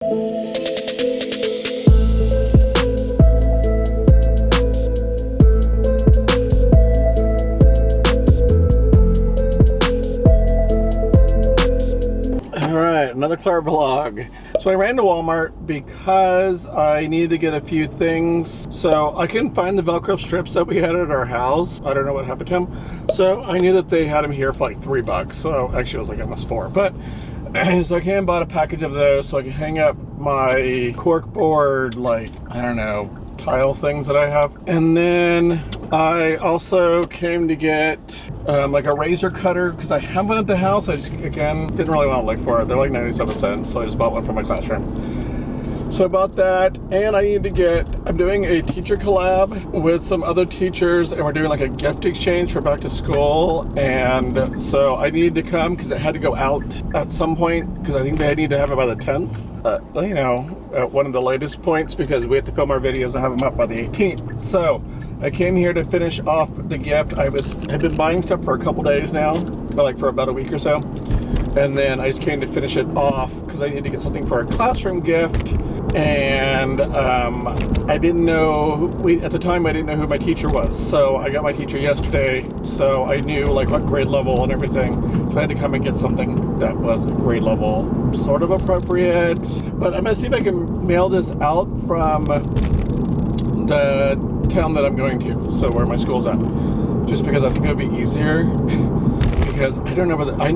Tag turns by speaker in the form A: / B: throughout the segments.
A: Alright, another Claire vlog. So I ran to Walmart because I needed to get a few things. So I couldn't find the Velcro strips that we had at our house. I don't know what happened to them. So I knew that they had them here for like $3. So actually it was like almost $4. But so I came and bought a package of those so I can hang up my corkboard, like, I don't know, tile things that I have. And then I also came to get like a razor cutter because I have one at the house. I just, again, didn't really want to look for it. They're like 97 cents, so I just bought one for my classroom. So I bought that, and I need to get, I'm doing a teacher collab with some other teachers, and we're doing like a gift exchange for back to school. And so I needed to come because it had to go out at some point because I think they need to have it by the 10th. You know, at one of the latest points because we have to film our videos and have them up by the 18th. So I came here to finish off the gift. I've been buying stuff for a couple days now, like for about a week or so. And then I just came to finish it off because I needed to get something for a classroom gift. And I didn't know, at the time I didn't know who my teacher was. So I got my teacher yesterday, so I knew like what grade level and everything. So I had to come and get something that was grade level sort of appropriate. But I'm gonna see if I can mail this out from the town that I'm going to, so where my school's at. Just because I think it would be easier, because I don't know whether, I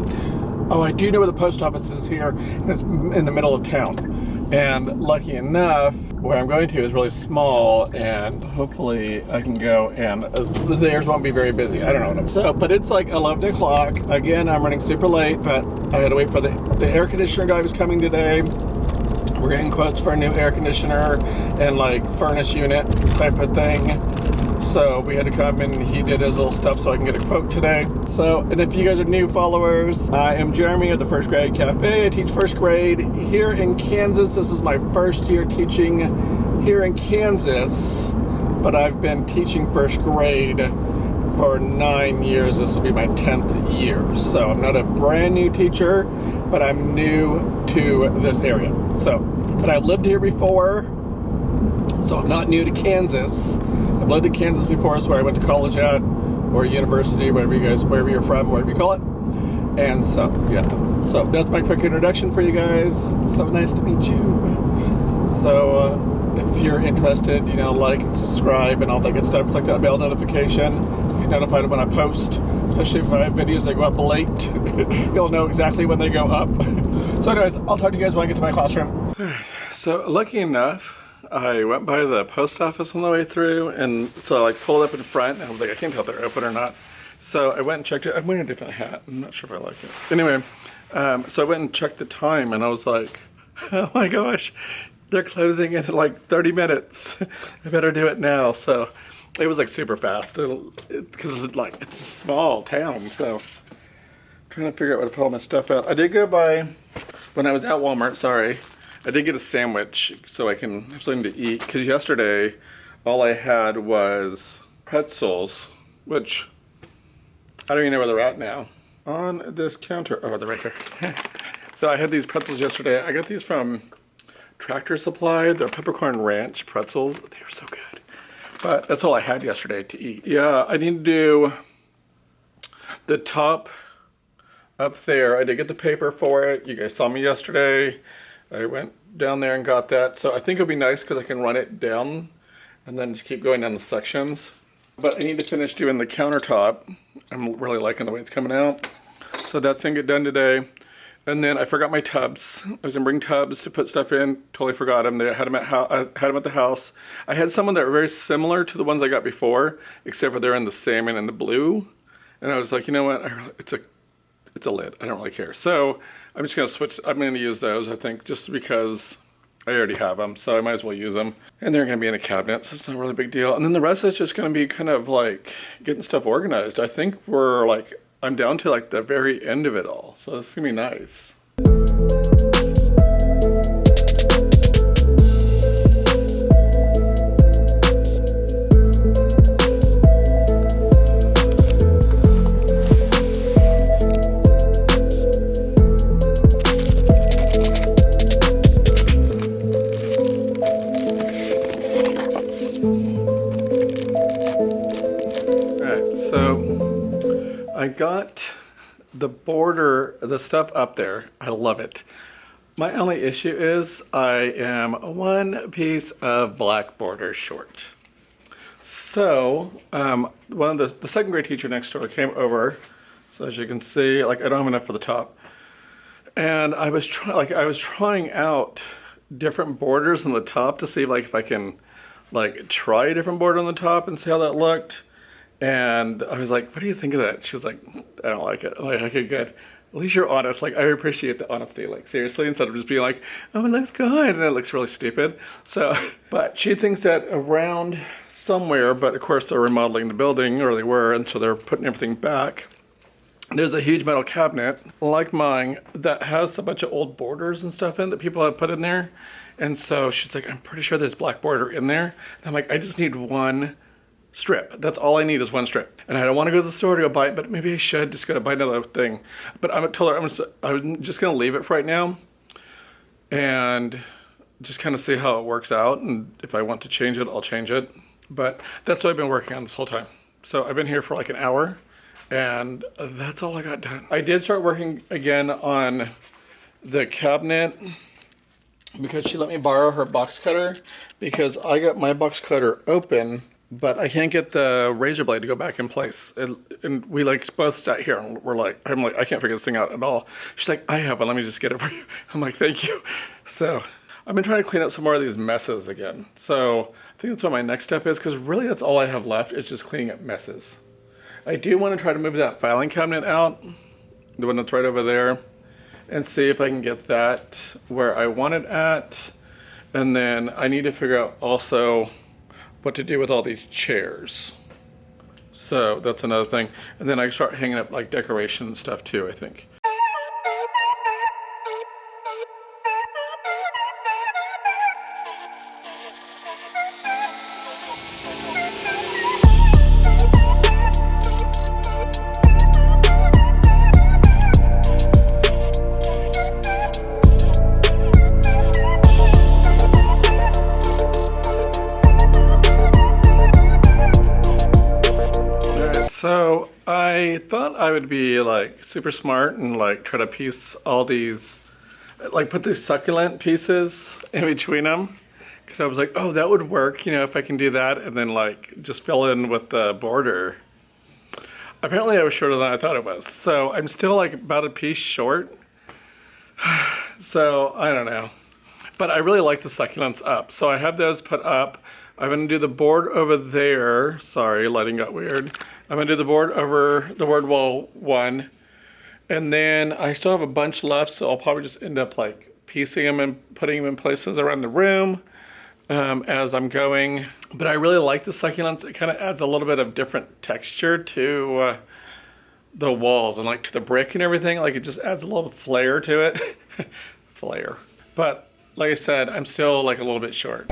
A: do know where the post office is here, and it's in the middle of town. And lucky enough, where I'm going to is really small, and hopefully I can go and theirs won't be very busy. I don't know what I'm saying. But it's like 11 o'clock. Again, I'm running super late, but I had to wait for the air conditioner guy was coming today. We're getting quotes for a new air conditioner and like furnace unit type of thing. So we had to come and he did his little stuff so I can get a quote today. So, and if you guys are new followers, I am Jeremy of the First Grade Cafe. I teach first grade here in Kansas. This is my first year teaching here in Kansas, but I've been teaching first grade for 9 years. This will be my 10th year. So I'm not a brand new teacher, but I'm new to this area. So, but I've lived here before, so I'm not new to Kansas. I've lived in Kansas before. It's where I went to college at, or university, wherever you're from, whatever you call it. And so, yeah. So that's my quick introduction for you guys. So nice to meet you. So if you're interested, you know, like and subscribe and all that good stuff. Click that bell notification. You get notified when I post, especially if I have videos that go up late. You'll know exactly when they go up. So anyways, I'll talk to you guys when I get to my classroom. So lucky enough, I went by the post office on the way through, and so I like pulled up in front, and I was like, I can't tell if they're open or not. So I went and checked it. I'm wearing a different hat. I'm not sure if I like it. Anyway, so I went and checked the time, and I was like, oh my gosh, they're closing in like 30 minutes. I better do it now. So it was like super fast because it's like, it's a small town. So I'm trying to figure out where to pull all my stuff out. I did go by, when I was at Walmart, sorry, I did get a sandwich so I can have something to eat, because yesterday all I had was pretzels, which I don't even know where they're at now. On this counter, oh, they're right here. So I had these pretzels yesterday. I got these from Tractor Supply. They're peppercorn ranch pretzels. They were so good. But that's all I had yesterday to eat. Yeah, I need to do the top up there. I did get the paper for it. You guys saw me yesterday. I went down there and got that. So I think it'll be nice because I can run it down and then just keep going down the sections. But I need to finish doing the countertop. I'm really liking the way it's coming out. So that's gonna get done today. And then I forgot my tubs. I was gonna bring tubs to put stuff in. Totally forgot them. I had them at the house. I had some that were very similar to the ones I got before, except for they're in the salmon and the blue. And I was like, you know what? It's a lid. I don't really care. So I'm just gonna switch. I'm gonna use those, I think, just because I already have them, so I might as well use them. And they're gonna be in a cabinet, so it's not really a big deal. And then the rest is just gonna be kind of like getting stuff organized. I think I'm down to like the very end of it all, so it's gonna be nice. got the border, the stuff up there. I love it. My only issue is I am one piece of black border short. So, one of the second grade teacher next door came over. So as you can see, like I don't have enough for the top. And I was trying out different borders on the top to see like if I can like try a different border on the top and see how that looked. And I was like, what do you think of that? She was like, I don't like it. I'm like, okay, good. At least you're honest. Like, I appreciate the honesty. Like, seriously, instead of just being like, oh, it looks good. And it looks really stupid. So, but she thinks that around somewhere, but of course they're remodeling the building, or they were, and so they're putting everything back. There's a huge metal cabinet, like mine, that has a bunch of old borders and stuff in that people have put in there. And so she's like, I'm pretty sure there's black border in there. And I'm like, I just need one strip. That's all I need is one strip. And I don't want to go to the store to go buy it, but maybe I should just go to buy another thing. But I told her I'm just going to leave it for right now and just kind of see how it works out. And if I want to change it, I'll change it. But that's what I've been working on this whole time. So I've been here for like an hour and that's all I got done. I did start working again on the cabinet because she let me borrow her box cutter because I got my box cutter open, but I can't get the razor blade to go back in place. And we like both sat here and we're like, I'm like, I can't figure this thing out at all. She's like, I have one, let me just get it for you. I'm like, thank you. So I've been trying to clean up some more of these messes again. So I think that's what my next step is, because really that's all I have left is just cleaning up messes. I do want to try to move that filing cabinet out, the one that's right over there, and see if I can get that where I want it at. And then I need to figure out also what to do with all these chairs. So that's another thing. And then I start hanging up like decoration and stuff too, I think. So I thought I would be like super smart and like try to piece all these, like put these succulent pieces in between them. Because I was like, oh, that would work, you know, if I can do that and then like just fill in with the border. Apparently I was shorter than I thought it was. So I'm still like about a piece short. So I don't know. But I really like the succulents up. So I have those put up. I'm going to do the board over there. Sorry, lighting got weird. I'm going to do the board over the board wall one. And then I still have a bunch left, so I'll probably just end up like piecing them and putting them in places around the room as I'm going. But I really like the succulents. It kind of adds a little bit of different texture to the walls and like to the brick and everything. Like it just adds a little flair to it. Flair. But like I said, I'm still like a little bit short.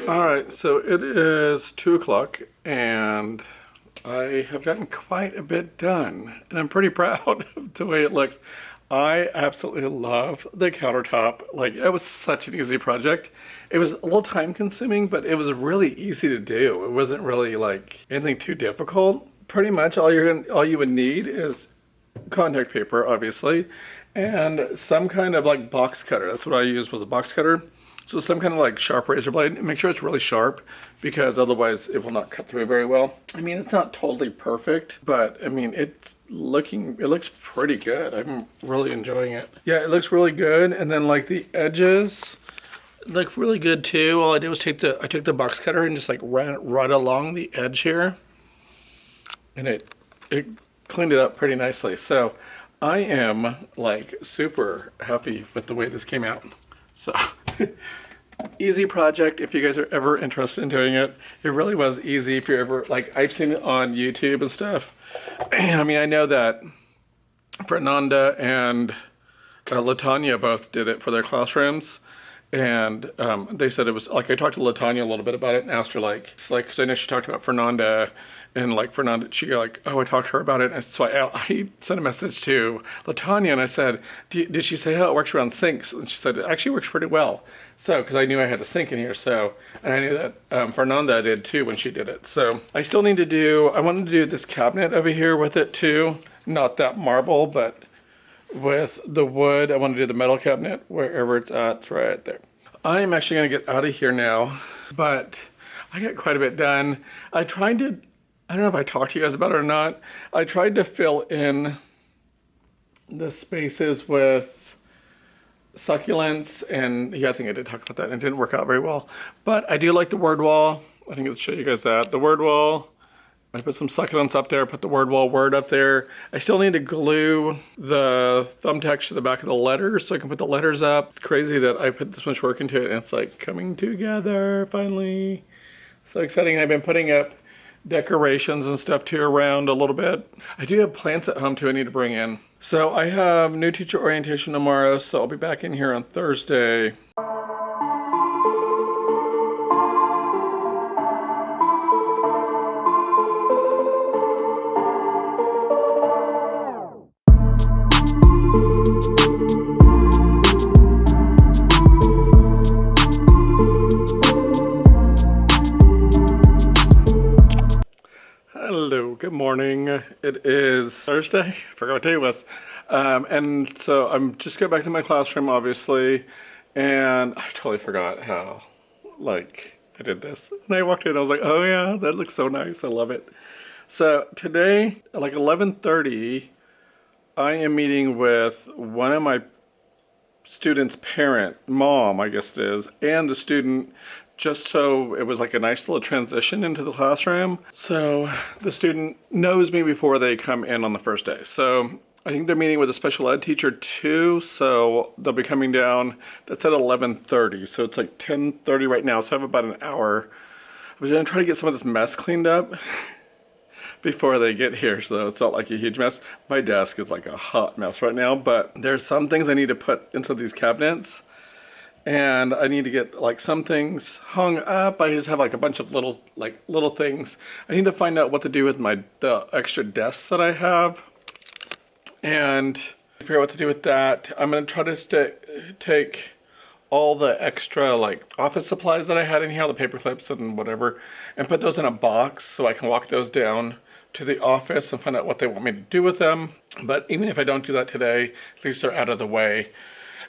A: Alright, so it is 2 o'clock and I have gotten quite a bit done and I'm pretty proud of the way it looks. I absolutely love the countertop. Like, it was such an easy project. It was a little time consuming, but it was really easy to do. It wasn't really like anything too difficult. Pretty much all you would need is contact paper, obviously, and some kind of like box cutter. That's what I used, was a box cutter. So some kind of like sharp razor blade. Make sure it's really sharp because otherwise it will not cut through very well. I mean, it's not totally perfect, but I mean, it looks pretty good. I'm really enjoying it. Yeah, it looks really good. And then like the edges look really good too. All I did was I took the box cutter and just like ran it right along the edge here. And it cleaned it up pretty nicely. So I am like super happy with the way this came out. So easy project if you guys are ever interested in doing it. It really was easy if you're ever, like, I've seen it on YouTube and stuff. I mean, I know that Fernanda and Latanya both did it for their classrooms. And they said it was, like, I talked to Latanya a little bit about it and asked her, like, it's like, because I know she talked about Fernanda, and like Fernanda, she like, oh, I talked to her about it. And so I sent a message to Latanya and I said, did she say how it works around sinks? And she said, it actually works pretty well. So, because I knew I had a sink in here, so, and I knew that Fernanda did too when she did it. So I still need to do, I wanted to do this cabinet over here with it too. Not that marble, but with the wood, I want to do the metal cabinet wherever it's at. It's right there. I'm actually going to get out of here now, but I got quite a bit done. I don't know if I talked to you guys about it or not. I tried to fill in the spaces with succulents, and yeah, I think I did talk about that, and it didn't work out very well. But I do like the word wall. I think I'll show you guys that. The word wall, I put some succulents up there, put the word wall word up there. I still need to glue the thumbtacks to the back of the letters so I can put the letters up. It's crazy that I put this much work into it, and it's like coming together finally. So exciting. I've been putting up decorations and stuff too around a little bit. I do have plants at home too I need to bring in. So I have new teacher orientation tomorrow, so I'll be back in here on Thursday. Hello, good morning. It is Thursday. I forgot what day it was. And so I'm just going back to my classroom, obviously, and I totally forgot how, like, I did this. And I walked in, I was like, oh yeah, that looks so nice. I love it. So today, at like 11:30, I am meeting with one of my student's parent, mom, I guess it is, and the student, just so it was like a nice little transition into the classroom. So the student knows me before they come in on the first day. So I think they're meeting with a special ed teacher too. So they'll be coming down. That's at 11:30. So it's like 10:30 right now. So I have about an hour. I was gonna try to get some of this mess cleaned up before they get here, so it's not like a huge mess. My desk is like a hot mess right now, but there's some things I need to put into these cabinets. And I need to get like some things hung up. I just have like a bunch of little things. I need to find out what to do with the extra desks that I have, and figure out what to do with that. I'm gonna try to take all the extra like office supplies that I had in here, all the paper clips and whatever, and put those in a box so I can walk those down to the office and find out what they want me to do with them. But even if I don't do that today, at least they're out of the way.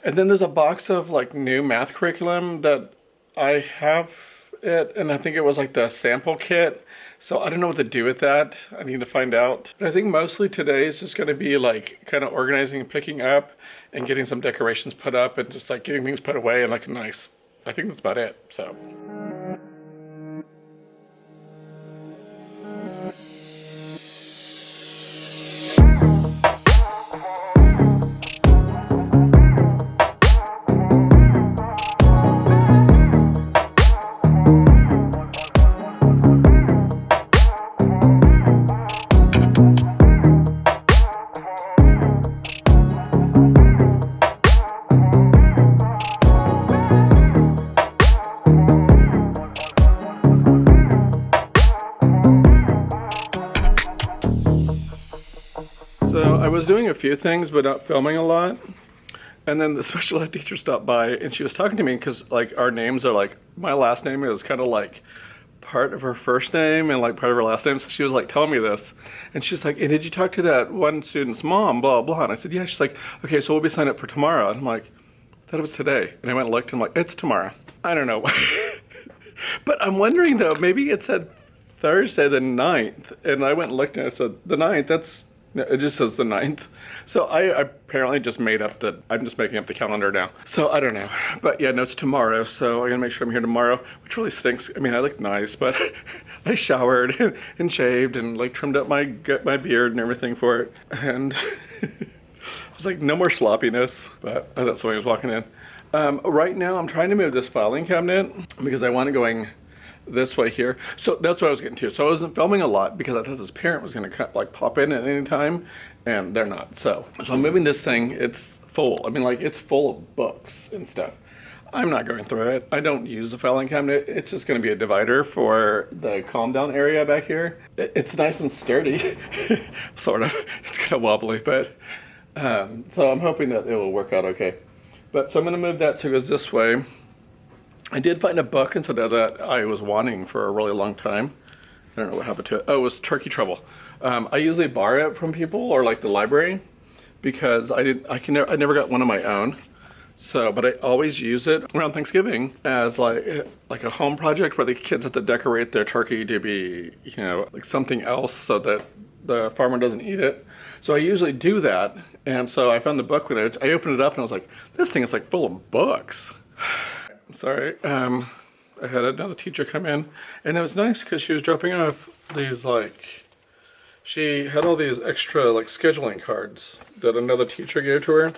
A: And then there's a box of like new math curriculum that I have it, and I think it was like the sample kit. So I don't know what to do with that. I need to find out. But I think mostly today is just gonna be like kind of organizing and picking up and getting some decorations put up and just like getting things put away and like nice. I think that's about it, so. So I was doing a few things, but not filming a lot. And then the special ed teacher stopped by and she was talking to me because like our names are like, my last name is kind of like part of her first name and like part of her last name. So she was like telling me this. And she's like, hey, did you talk to that one student's mom, blah, blah. And I said, yeah. She's like, okay, so we'll be signed up for tomorrow. And I'm like, I thought it was today. And I went and looked and I'm like, it's tomorrow. I don't know. But I'm wondering though, maybe it said Thursday the 9th, and I went and looked and it said the 9th. No, it just says the 9th. So I apparently just made up I'm just making up the calendar now. So I don't know. But yeah, no, it's tomorrow. So I gotta make sure I'm here tomorrow, which really stinks. I mean, I look nice, but I showered and shaved and like trimmed up my beard and everything for it. And I was like, no more sloppiness. But that's the way I was walking in. Right now, I'm trying to move this filing cabinet because I want it going this way here. So that's what I was getting to. So I wasn't filming a lot because I thought this parent was going to like pop in at any time, and they're not. So I'm moving this thing. It's full. I mean, like, it's full of books and stuff. I'm not going through it. I don't use the filing cabinet. It's just going to be a divider for the calm down area back here. It's nice and sturdy, sort of. It's kind of wobbly, but so I'm hoping that it will work out okay. But so I'm going to move that so it goes this way. I did find a book instead of that I was wanting for a really long time. I don't know what happened to it. Oh, it was Turkey Trouble. I usually borrow it from people or like the library because I never got one of my own. So, but I always use it around Thanksgiving as like a home project where the kids have to decorate their turkey to be, you know, like something else so that the farmer doesn't eat it. So I usually do that. And so I found the book when I opened it up and I was like, this thing is like full of books. Sorry, I had another teacher come in, and it was nice because she was dropping off these, like, she had all these extra, like, scheduling cards that another teacher gave to her.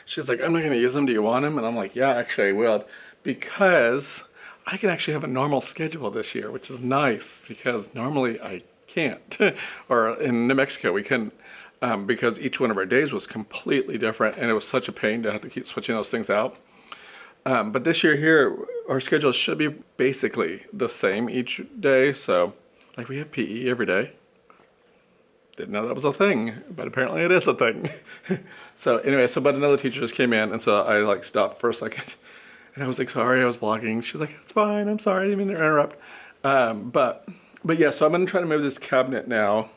A: She's like, I'm not going to use them, do you want them? And I'm like, yeah, actually I will, because I can actually have a normal schedule this year, which is nice, because normally I can't. Or in New Mexico, we couldn't, because each one of our days was completely different, and it was such a pain to have to keep switching those things out. But this year here, our schedule should be basically the same each day. So, like, we have PE every day. Didn't know that was a thing, but apparently it is a thing. So anyway, but another teacher just came in, and so I like stopped for a second. And I was like, sorry, I was vlogging. She's like, it's fine, I'm sorry, I didn't mean to interrupt. But yeah, so I'm gonna try to move this cabinet now.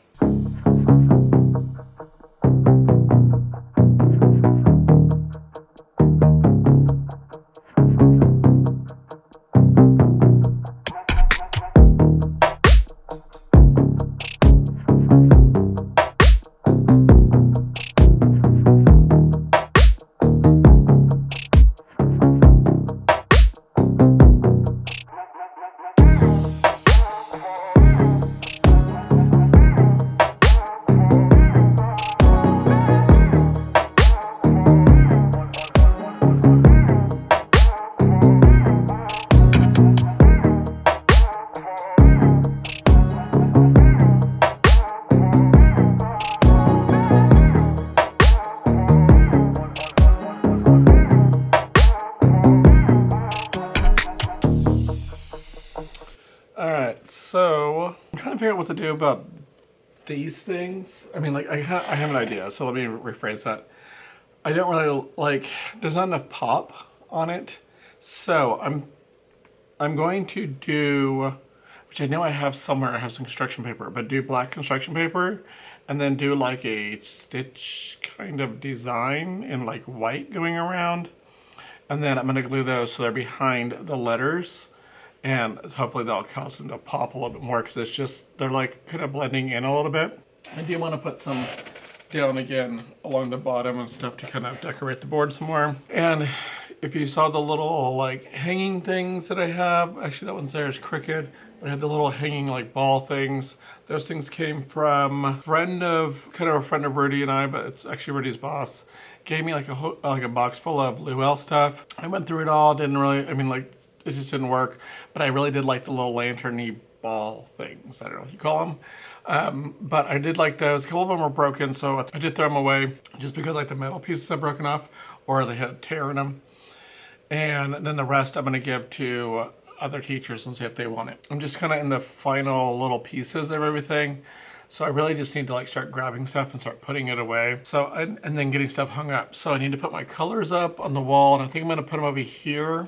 A: So I'm trying to figure out what to do about these things. I mean, like, I have an idea, so let me rephrase that. I don't really like, there's not enough pop on it, so I'm going to do, which I know I have somewhere, I have some construction paper, but do black construction paper and then do like a stitch kind of design in like white going around. And then I'm going to glue those so they're behind the letters. And hopefully that'll cause them to pop a little bit more because it's just, they're like kind of blending in a little bit. I do want to put some down again along the bottom and stuff to kind of decorate the board some more. And if you saw the little like hanging things that I have, actually that one's there is crooked, but I had the little hanging like ball things. Those things came from a friend of Rudy and I, but it's actually Rudy's boss. Gave me like a box full of Luell stuff. I went through it all, didn't really, I mean, like, it just didn't work, but I really did like the little lantern-y ball things. I don't know what you call them. But I did like those. A couple of them were broken, so I did throw them away just because like the metal pieces had broken off or they had a tear in them. And then the rest I'm going to give to other teachers and see if they want it. I'm just kind of in the final little pieces of everything. So I really just need to like start grabbing stuff and start putting it away. So, and then getting stuff hung up. So I need to put my colors up on the wall, and I think I'm going to put them over here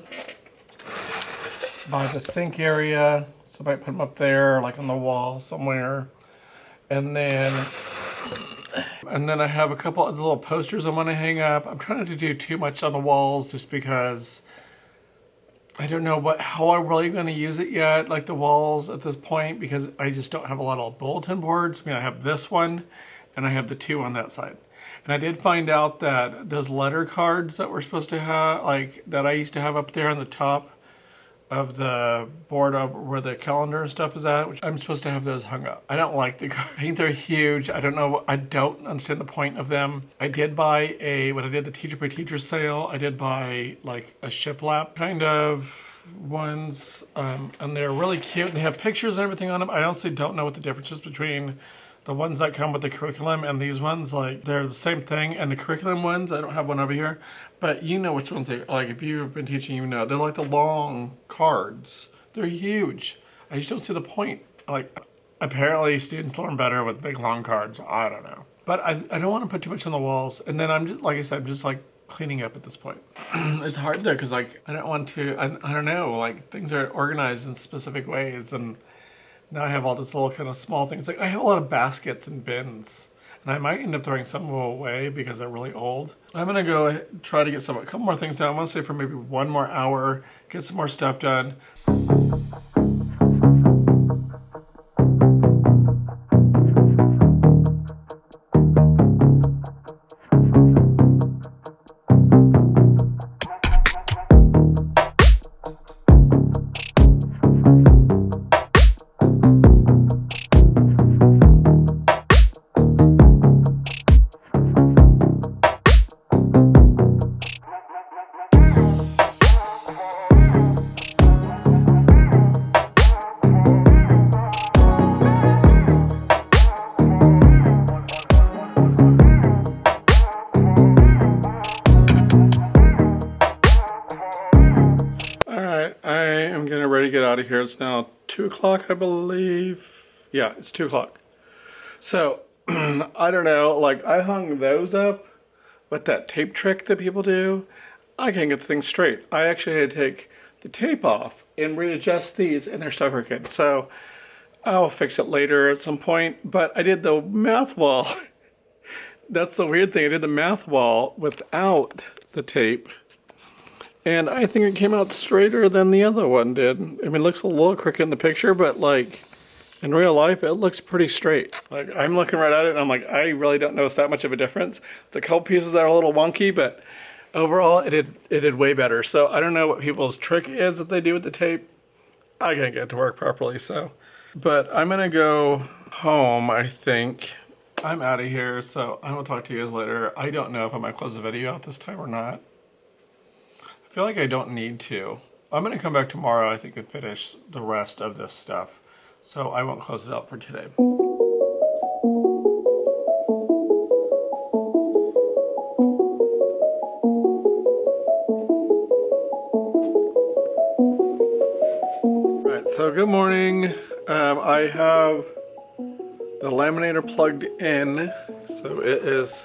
A: by the sink area. So I might put them up there, like on the wall somewhere. And then I have a couple of little posters I want to hang up. I'm trying not to do too much on the walls just because I don't know how I'm really going to use it yet, like the walls at this point, because I just don't have a lot of bulletin boards. I mean, I have this one and I have the two on that side. And I did find out that those letter cards that we're supposed to have, like that I used to have up there on the top of the board of where the calendar and stuff is at, which I'm supposed to have those hung up. I don't like the cards. I think they're huge. I don't understand the point of them. I did buy when I did the teacher pay teacher sale, I did buy like a shiplap kind of ones, and they're really cute and they have pictures and everything on them. I honestly don't know what the difference is between the ones that come with the curriculum and these ones. Like, they're the same thing. And the curriculum ones, I don't have one over here, but you know which ones they like. If you've been teaching, you know they're like the long cards. They're huge. I just don't see the point. Like, apparently students learn better with big long cards. I don't know, but I don't want to put too much on the walls. And then I'm just, like I said, I'm just like cleaning up at this point. It's hard though, because like I don't want to. I don't know. Like, things are organized in specific ways, and now I have all this little kind of small things. Like, I have a lot of baskets and bins, and I might end up throwing some of them away because they're really old. I'm gonna go try to get a couple more things done. I want to say for maybe 1 more hour, get some more stuff done. Get out of here. It's now 2 o'clock, I believe. Yeah, it's 2 o'clock. So I don't know, like, I hung those up with that tape trick that people do. I can't get the thing straight. I actually had to take the tape off and readjust these, and they're still crooked. So I'll fix it later at some point. But I did the math wall. That's the weird thing. I did the math wall without the tape, and I think it came out straighter than the other one did. I mean, it looks a little crooked in the picture, but like in real life, it looks pretty straight. Like, I'm looking right at it and I'm like, I really don't notice that much of a difference. It's a couple pieces that are a little wonky, but overall it did way better. So I don't know what people's trick is that they do with the tape. I can't get it to work properly, so. But I'm gonna go home, I think. I'm out of here, so I will talk to you guys later. I don't know if I'm gonna close the video out this time or not. I feel like I don't need to. I'm gonna come back tomorrow, I think, and finish the rest of this stuff. So I won't close it out for today. Right, so good morning. I have the laminator plugged in, so it is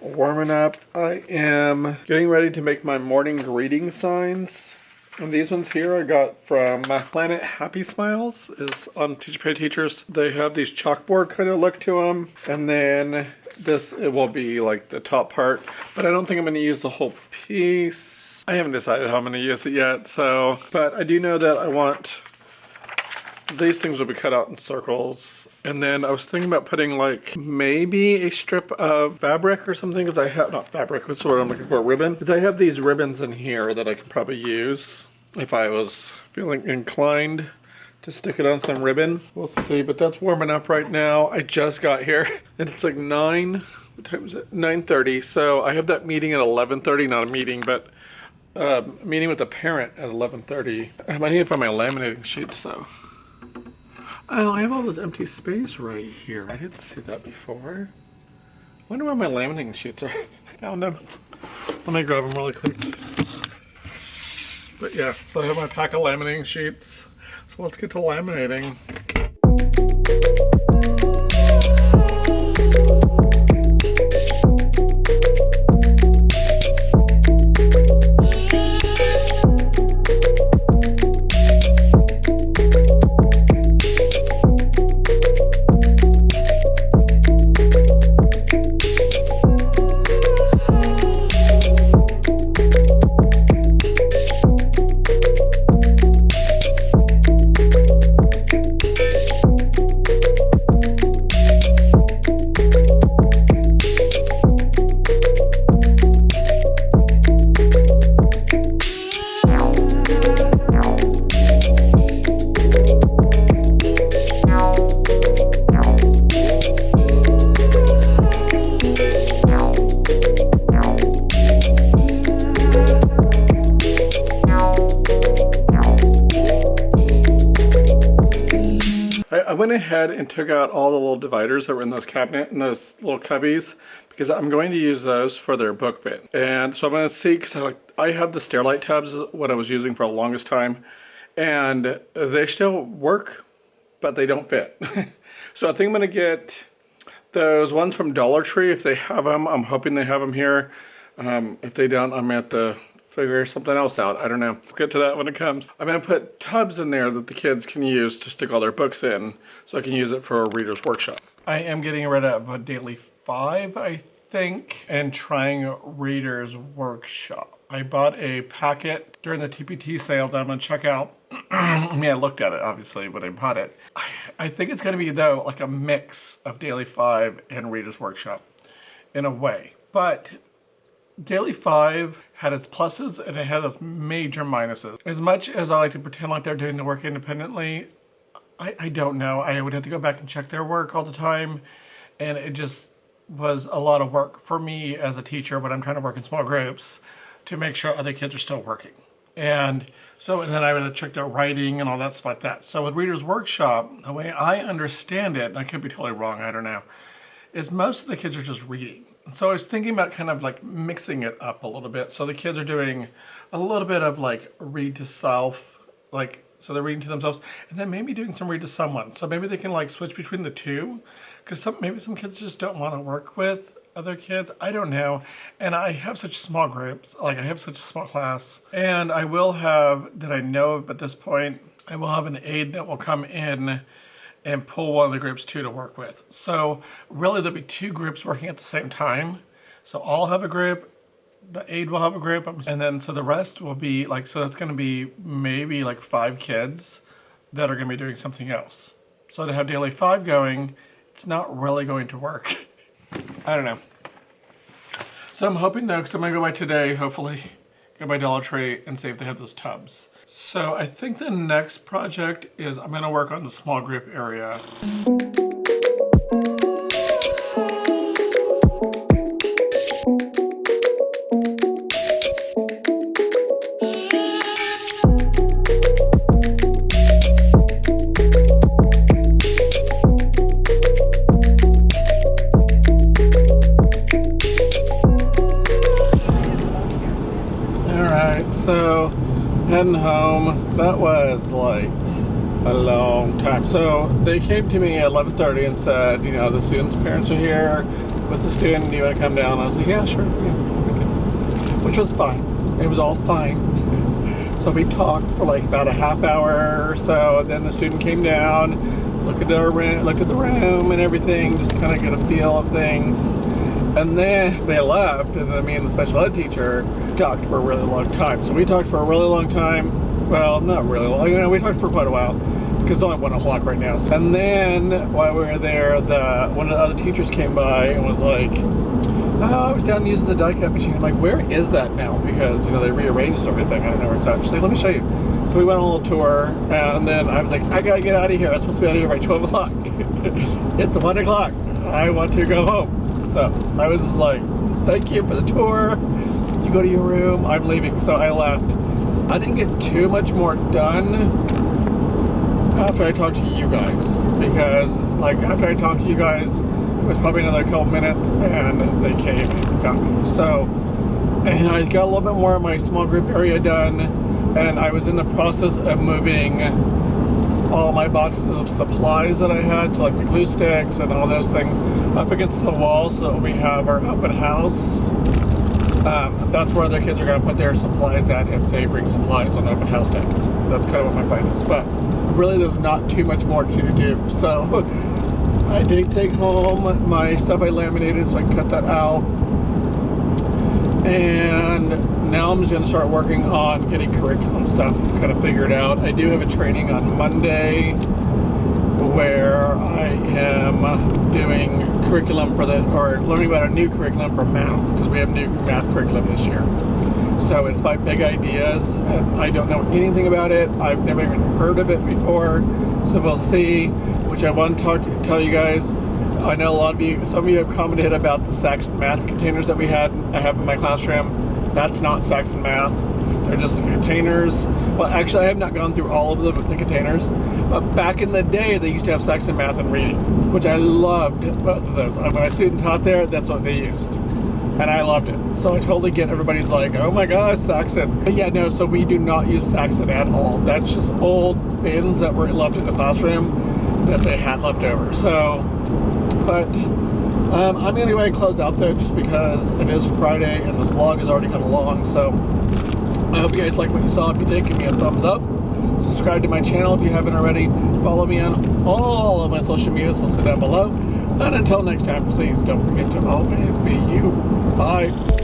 A: warming up. I am getting ready to make my morning greeting signs. And these ones here I got from Planet Happy Smiles, is on Teacher Pay Teachers. They have these chalkboard kind of look to them. And then this, it will be like the top part, but I don't think I'm going to use the whole piece. I haven't decided how I'm going to use it yet, so, but I do know that I want, these things will be cut out in circles. And then I was thinking about putting like maybe a strip of fabric or something, because I have, not fabric, what's the word I'm looking for, ribbon. Because I have these ribbons in here that I could probably use if I was feeling inclined to stick it on some ribbon. We'll see, but that's warming up right now. I just got here and it's like 9, what time is it? 9:30. So I have that meeting at 11:30, not a meeting, but meeting with a parent at 11:30. I need to find my laminating sheets though. Oh, I have all this empty space right here. I didn't see that before. I wonder where my laminating sheets are. I found them. Let me grab them really quick. But yeah, so I have my pack of laminating sheets. So let's get to laminating. went ahead and took out all the little dividers that were in those cabinet and those little cubbies because I'm going to use those for their book bin. And so I'm going to see, because I have the Stairlight tubs, what I was using for the longest time, and they still work, but they don't fit. So I think I'm going to get those ones from Dollar Tree if they have them. I'm hoping they have them here. If they don't, I'm going to have to figure something else out. I don't know. We'll get to that when it comes. I'm going to put tubs in there that the kids can use to stick all their books in, so I can use it for a reader's workshop. I am getting rid of a Daily 5, I think, and trying Reader's Workshop. I bought a packet during the TPT sale that I'm going to check out. I mean, I looked at it, obviously, when I bought it. I think it's going to be, though, like a mix of Daily 5 and Reader's Workshop, in a way. But Daily 5 had its pluses and it had its major minuses. As much as I like to pretend like they're doing the work independently, I don't know. I would have to go back and check their work all the time, and it just was a lot of work for me as a teacher when I'm trying to work in small groups to make sure other kids are still working. And then I would have checked their writing and all that stuff like that. So with Reader's Workshop, the way I understand it, and I could be totally wrong, I don't know, is most of the kids are just reading. So I was thinking about kind of like mixing it up a little bit. So the kids are doing a little bit of like read to self, like, so they're reading to themselves, and then maybe doing some read to someone. So maybe they can like switch between the two, because maybe some kids just don't want to work with other kids. I don't know. And I have such small groups, like I have such a small class, and I will have, that I know of at this point, I will have an aide that will come in and pull one of the groups too to work with. So really there'll be two groups working at the same time. So I'll have a group, the aide will have a group, and then so the rest will be like, so that's gonna be maybe like 5 kids that are gonna be doing something else. So to have Daily 5 going, it's not really going to work. I don't know. So I'm hoping though, because I'm gonna go by today, hopefully, go by Dollar Tree and see if they have those tubs. So I think the next project is I'm gonna work on the small group area. So heading home, that was like a long time. So they came to me at 11:30 and said, you know, the students' parents are here with the student, do you want to come down? I was like, yeah, sure, yeah, which was fine. It was all fine. So we talked for like about a half hour or so. Then the student came down, looked at the room and everything, just kind of get a feel of things. And then they left, and then me and the special ed teacher talked for a really long time. So we talked for a really long time. Well, not really long. You know, we talked for quite a while because it's only 1 o'clock right now. And then while we were there, one of the other teachers came by and was like, "Oh, I was down using the die cut machine." I'm like, "Where is that now?" Because you know they rearranged everything. I don't know where it's at. She's like, "Let me show you." So we went on a little tour, and then I was like, "I gotta get out of here. I'm supposed to be out of here by 12 o'clock. It's 1 o'clock. I want to go home." So I was like, "Thank you for the tour. You go to your room. I'm leaving." So I left. I didn't get too much more done after I talked to you guys, because like after I talked to you guys, it was probably another couple minutes, and they came and got me. So, and I got a little bit more of my small group area done, and I was in the process of moving all my boxes of supplies that I had, so like the glue sticks and all those things, up against the wall so that we have our open house. That's where the kids are going to put their supplies at if they bring supplies on open house day. That's kind of what my plan is. But really there's not too much more to do. So I did take home my stuff I laminated, so I can cut that out. And now I'm just going to start working on getting curriculum stuff kind of figured out. I do have a training on Monday where I am doing curriculum or learning about a new curriculum for math, because we have new math curriculum this year. So it's by Big Ideas, and I don't know anything about it. I've never even heard of it before. So we'll see, which I want to tell you guys. I know some of you have commented about the Saxon math containers that I have in my classroom. That's not Saxon math. They're just containers. Well, actually, I have not gone through all of the containers. But back in the day, they used to have Saxon Math and Reading, which I loved both of those. When I student taught there, that's what they used. And I loved it. So I totally get everybody's like, oh my gosh, Saxon. But yeah, no, so we do not use Saxon at all. That's just old bins that were left in the classroom that they had left over. So, but I'm going to go ahead and close out though, just because it is Friday and this vlog is already kind of long. So I hope you guys like what you saw. If you did, give me a thumbs up. Subscribe to my channel if you haven't already. Follow me on all of my social medias listed down below. And until next time, please don't forget to always be you. Bye.